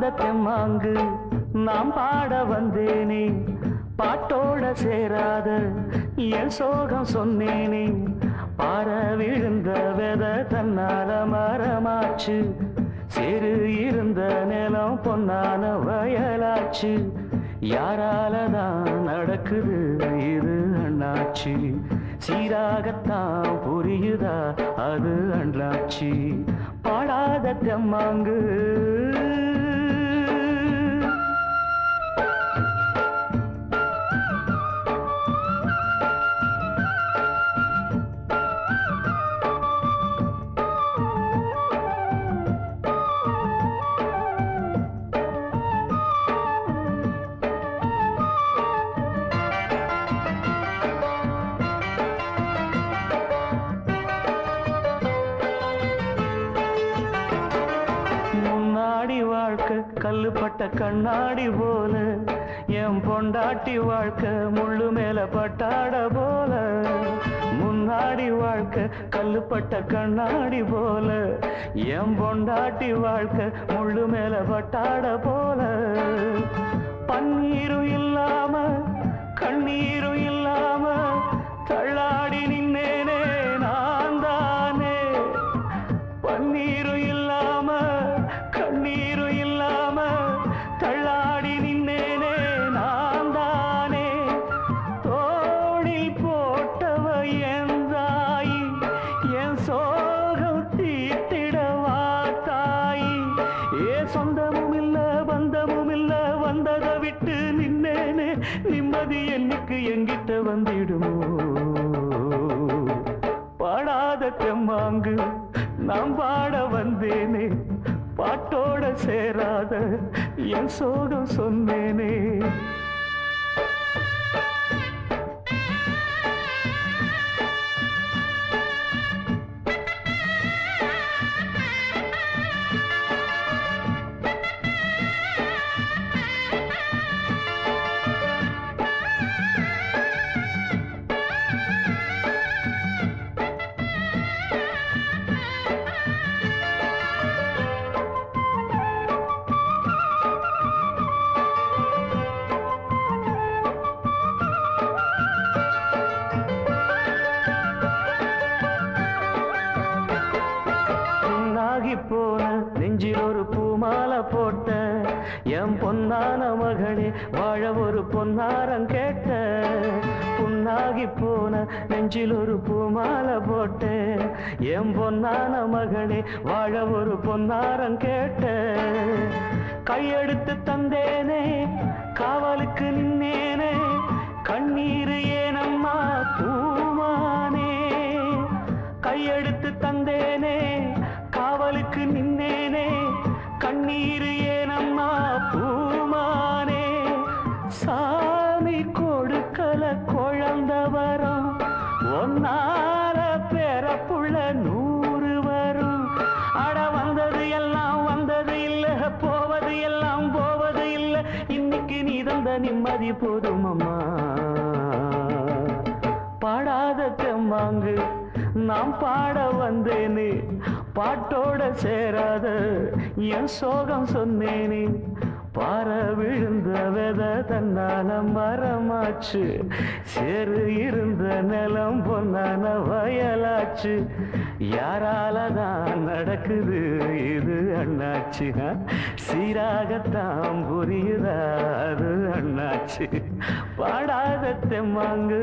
பாடாத தெம்மாங்கு நாம் பாட வந்தேனே, பாட்டோட சேராத என் சோகம் சொன்னேனே. பார விழுந்த வெத தன்னால மரமாச்சு, சிறு இருந்த நிலம் பொன்னான வயலாச்சு. யாராலதான் நடக்குது இது அண்ணாச்சி, சீராகத்தான் புரியுதா அது அண்ணாச்சி. பாடாத தெம்மாங்கு வாழ்க்கை கல்லுப்பட்ட கண்ணாடி போல, என் பொண்டாட்டி வாழ்க்கை முள்ளு மேல பட்டாட போல. முன்னாடி வாழ்க்கை கல்லுப்பட்ட கண்ணாடி போல, என் பொண்டாட்டி வாழ்க்கை முள்ளு மேல பட்டாட போல. பன்னீரும் இல்லாம கண்ணீரும் இல்லாம தள்ளாடி நின்னேனே நான் தானே. பன்னீரும் இல்லாம கண்ணீரும் இல்லாம தள்ளாடி நின்னேனே நான் தானே. தோளில் போட்டவ என் தாயி, என் சோகம் தீட்டிடவா தாயி. ஏ சொந்தமும் இல்ல பந்தமும் இல்ல, வந்ததை விட்டு நின்னேனே, நிம்மதி என்னைக்கு எங்கிட்ட வந்திடுமோ. பாடாத தெம்மாங்கு நாம் பாட வந்தேனே, பாட்டோட சேராத என் சோகம் சொன்னேனே. போன நெஞ்சில் ஒரு பூமாலை போட்ட, என் பொன்னான மகனே வாழ ஒரு பொன்னாரம் கேட்ட. புண்ணாகி போன நெஞ்சில் ஒரு பூமாலை போட்ட, என் பொன்னான மகனே வாழ ஒரு பொன்னாரம் கேட்ட. கையெடுத்து தந்தேனே காவலுக்கு நின்னேனே, கண்ணீர் ஏனம்மா பூமானே. கையெடுத்து தந்தேனே காவலுக்கு நின்னேனே, கண்ணீர் ஏனம்மா பூமானே. சாமி கொடுக்கல குழந்த வரும், ஒன்னால பிறப்புள்ள 100 வரும். அட வந்தது எல்லாம் வந்தது இல்ல, போவது எல்லாம் போவது இல்ல, இன்னைக்கு நீ தந்த நிம்மதி போதும் அம்மா. பாடாத தெம்மாங்கு நாம் பாட வந்தேனே, பாட்டோட சேராத என் சோகம் சொன்னேனே. பார விழுந்த வெத தன்னால மரமாச்சு, சேரு இருந்த நிலம் பொன்னான வயலாச்சு. யாராலதான் நடக்குது இது அண்ணாச்சி, சீராகத்தான் புரியுதா அது அண்ணாச்சி. பாடாத தெம்மாங்கு